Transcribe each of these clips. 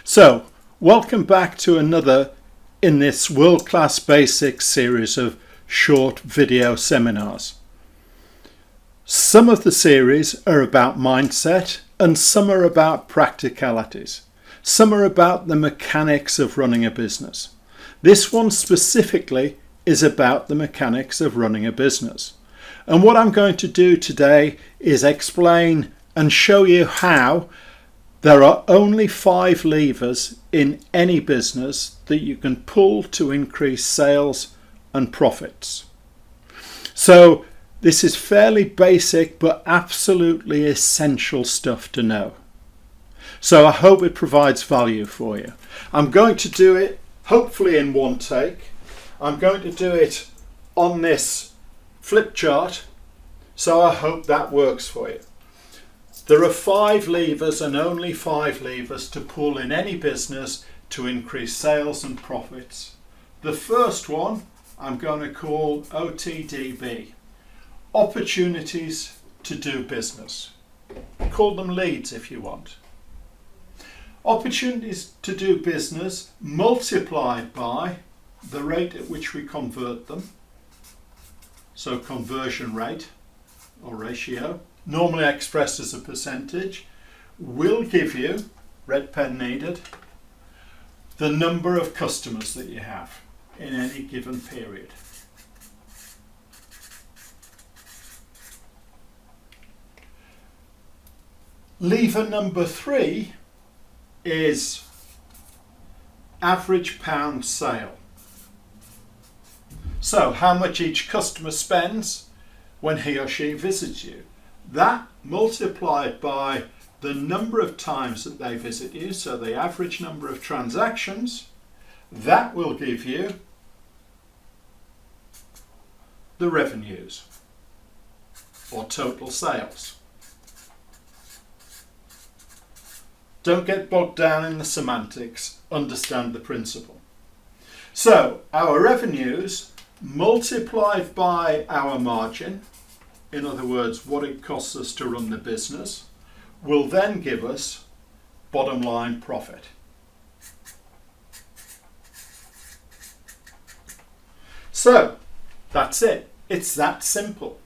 So, welcome back to another in this world-class basics series of short video seminars. Some of the series are about mindset and some are about practicalities. Some are about the mechanics of running a business. This one specifically is about the mechanics of running a business. And what I'm going to do today is explain and show you how there are only 5 levers in any business that you can pull to increase sales and profits. So this is fairly basic but absolutely essential stuff to know. So I hope it provides value for you. I'm going to do it hopefully in one take. I'm going to do it on this flip chart, so I hope that works for you. There are 5 levers and only 5 levers to pull in any business to increase sales and profits. The first one I'm going to call OTDB, opportunities to do business. Call them leads if you want. Opportunities to do business multiplied by the rate at which we convert them. So conversion rate or ratio, normally expressed as a percentage, will give you, red pen needed, the number of customers that you have in any given period. Lever number 3 is average pound sale. So how much each customer spends when he or she visits you. That multiplied by the number of times that they visit you, so the average number of transactions, that will give you the revenues or total sales. Don't get bogged down in the semantics, understand the principle. So our revenues multiplied by our margin, in other words what it costs us to run the business, will then give us bottom line profit. So that's it. It's that simple.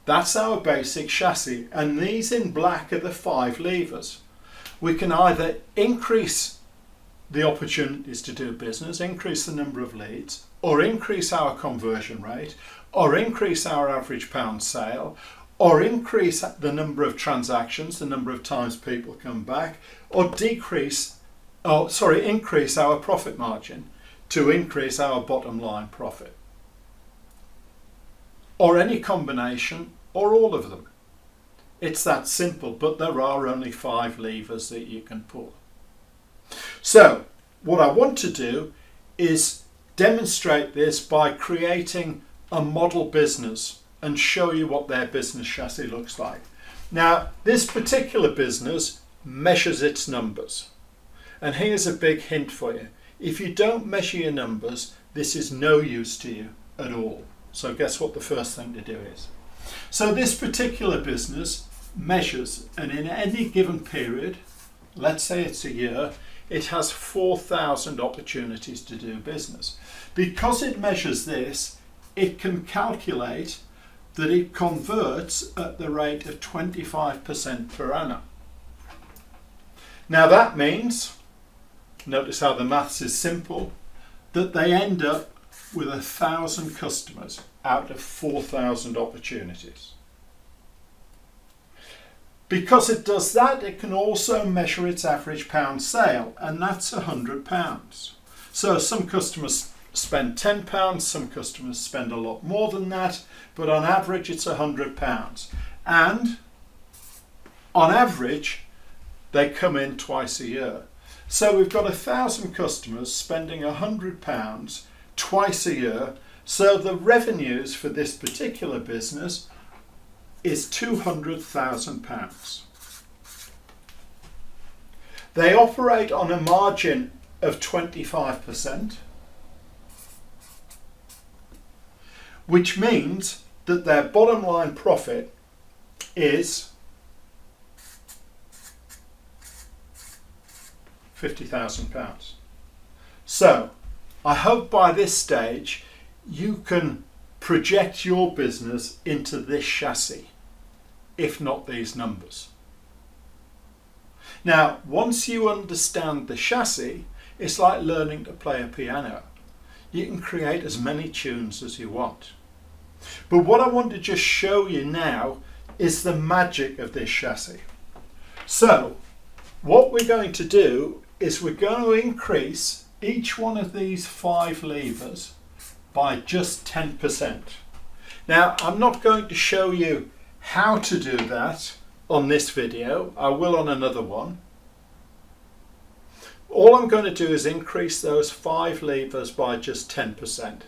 That's our basic chassis, and these in black are the 5 levers. We can either increase the opportunities to do business, increase the number of leads, or increase our conversion rate, or increase our average pound sale, or increase the number of transactions, the number of times people come back, or increase our profit margin to increase our bottom line profit. Or any combination, or all of them. It's that simple, but there are only 5 levers that you can pull. So what I want to do is demonstrate this by creating a model business and show you what their business chassis looks like. Now, this particular business measures its numbers. And here's a big hint for you. If you don't measure your numbers, this is no use to you at all. So guess what the first thing to do is? So this particular business measures, and in any given period, let's say it's a year, it has 4,000 opportunities to do business. Because it measures this, it can calculate that it converts at the rate of 25% per annum. Now that means, notice how the maths is simple, that they end up with 1,000 customers out of 4,000 opportunities. Because it does that, it can also measure its average pound sale, and that's £100. So some customers spend £10, some customers spend a lot more than that, but on average it's £100. And on average, they come in twice a year. So we've got 1,000 customers spending £100 twice a year. So the revenues for this particular business is £200,000. They operate on a margin of 25%, which means that their bottom line profit is £50,000. So I hope by this stage you can project your business into this chassis, if not these numbers. Now, once you understand the chassis, it's like learning to play a piano. You can create as many tunes as you want. But what I want to just show you now is the magic of this chassis. So, what we're going to do is we're going to increase each one of these 5 levers by just 10%. Now, I'm not going to show you how to do that on this video. I will on another one. All I'm going to do is increase those 5 levers by just 10%.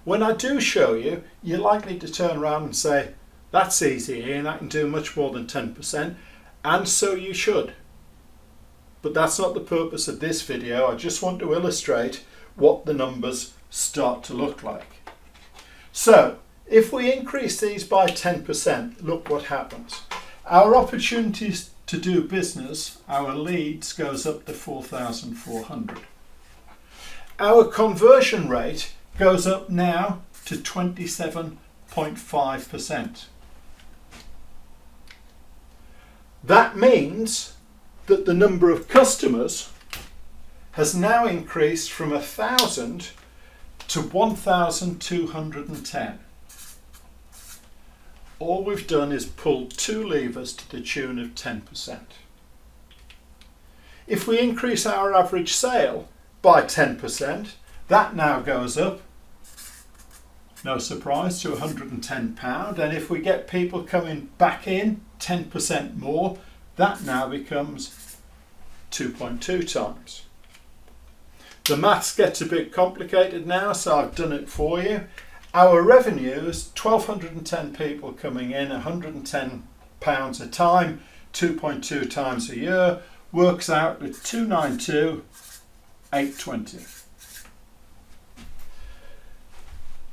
When I do show you, you're likely to turn around and say, that's easy, Ian, I can do much more than 10%, and so you should. But that's not the purpose of this video. I just want to illustrate what the numbers start to look like. So, if we increase these by 10%, look what happens. Our opportunities to do business, our leads, goes up to 4,400. Our conversion rate goes up now to 27.5%. That means that the number of customers has now increased from 1,000 to 1,210. All we've done is pulled 2 levers to the tune of 10%. If we increase our average sale by 10%, that now goes up, no surprise, to £110. And if we get people coming back in 10% more, that now becomes 2.2 times. The maths gets a bit complicated now, so I've done it for you. Our revenues, 1,210 people coming in, £110 a time, 2.2 times a year, works out at 292,820.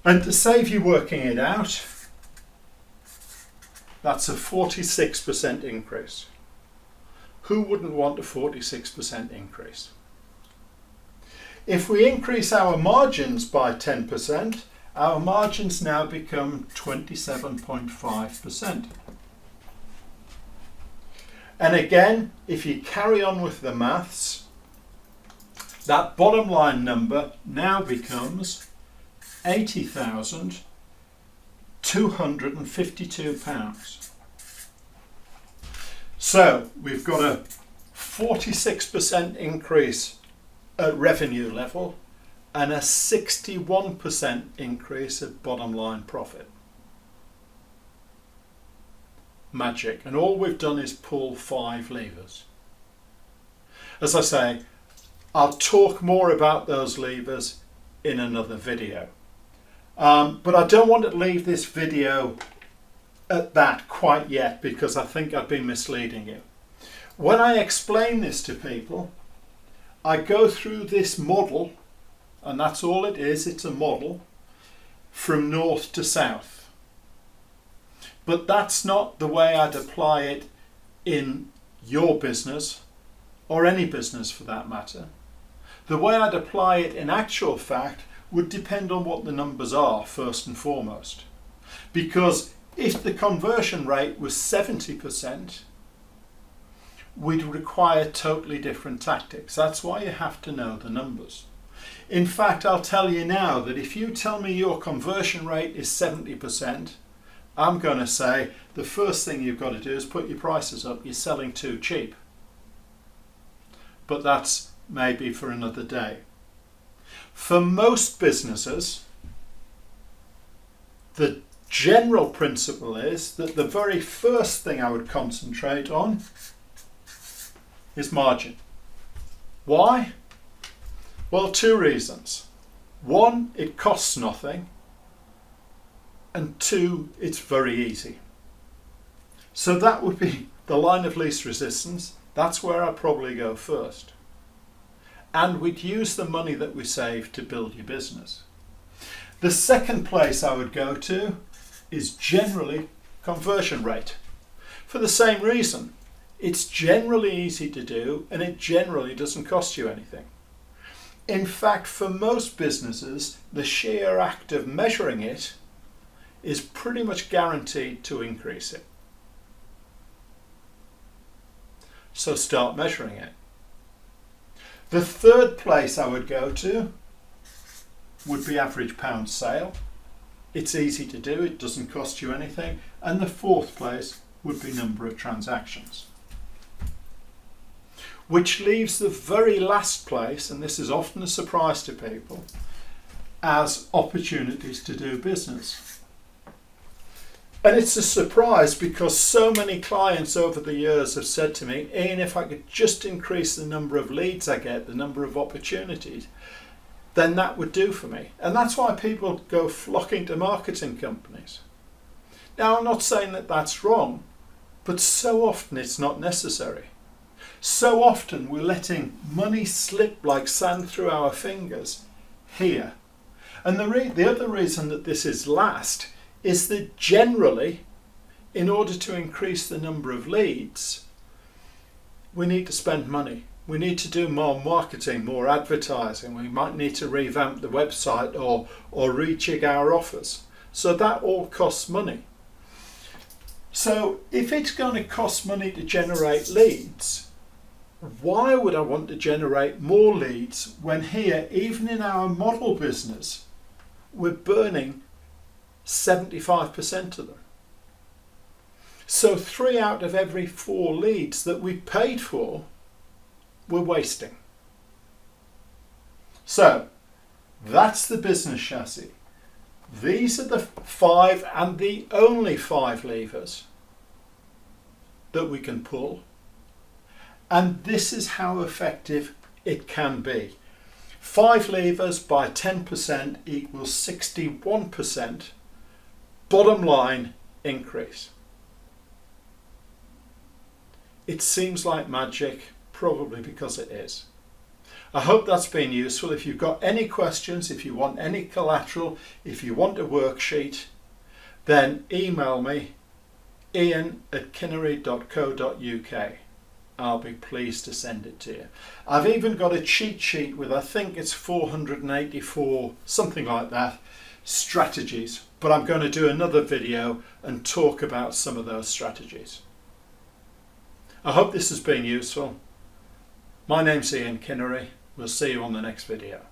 And to save you working it out, that's a 46% increase. Who wouldn't want a 46% increase? If we increase our margins by 10%, our margins now become 27.5%. And again, if you carry on with the maths, that bottom line number now becomes £80,252. So we've got a 46% increase at revenue level and a 61% increase at bottom line profit. Magic. And all we've done is pull 5 levers. As I say, I'll talk more about those levers in another video. But I don't want to leave this video at that quite yet, because I think I've been misleading you. When I explain this to people, I go through this model, and that's all it is, it's a model, from north to south. But that's not the way I'd apply it in your business, or any business for that matter. The way I'd apply it in actual fact would depend on what the numbers are, first and foremost. Because if the conversion rate was 70%, we'd require totally different tactics. That's why you have to know the numbers. In fact, I'll tell you now that if you tell me your conversion rate is 70%, I'm going to say the first thing you've got to do is put your prices up. You're selling too cheap. But that's maybe for another day. For most businesses, the general principle is that the very first thing I would concentrate on is margin. Why? Well, 2 reasons. 1, it costs nothing, and 2, it's very easy. So that would be the line of least resistance. That's where I'd probably go first. And we'd use the money that we save to build your business. The second place I would go to is generally conversion rate. For the same reason. It's generally easy to do, and it generally doesn't cost you anything. In fact, for most businesses, the sheer act of measuring it is pretty much guaranteed to increase it. So start measuring it. The third place I would go to would be average pound sale. It's easy to do, it doesn't cost you anything. And the fourth place would be number of transactions. Which leaves the very last place, and this is often a surprise to people, as opportunities to do business. And it's a surprise because so many clients over the years have said to me, Ian, if I could just increase the number of leads I get, the number of opportunities, then that would do for me. And that's why people go flocking to marketing companies. Now, I'm not saying that that's wrong, but so often it's not necessary. So often we're letting money slip like sand through our fingers here. And the other reason that this is last is that generally, in order to increase the number of leads, we need to spend money. We need to do more marketing, more advertising. We might need to revamp the website or rejig our offers. So that all costs money. So if it's going to cost money to generate leads, why would I want to generate more leads when here, even in our model business, we're burning 75% of them? So 3 out of every 4 leads that we paid for, we're wasting. So that's the business chassis. These are the 5 and the only 5 levers that we can pull. And this is how effective it can be. 5 levers by 10% equals 61% bottom line increase. It seems like magic, probably because it is. I hope that's been useful. If you've got any questions, if you want any collateral, if you want a worksheet, then email me, ian@kinnery.co.uk. I'll be pleased to send it to you. I've even got a cheat sheet with, I think it's 484, something like that, strategies. But I'm going to do another video and talk about some of those strategies. I hope this has been useful. My name's Ian Kinnery. We'll see you on the next video.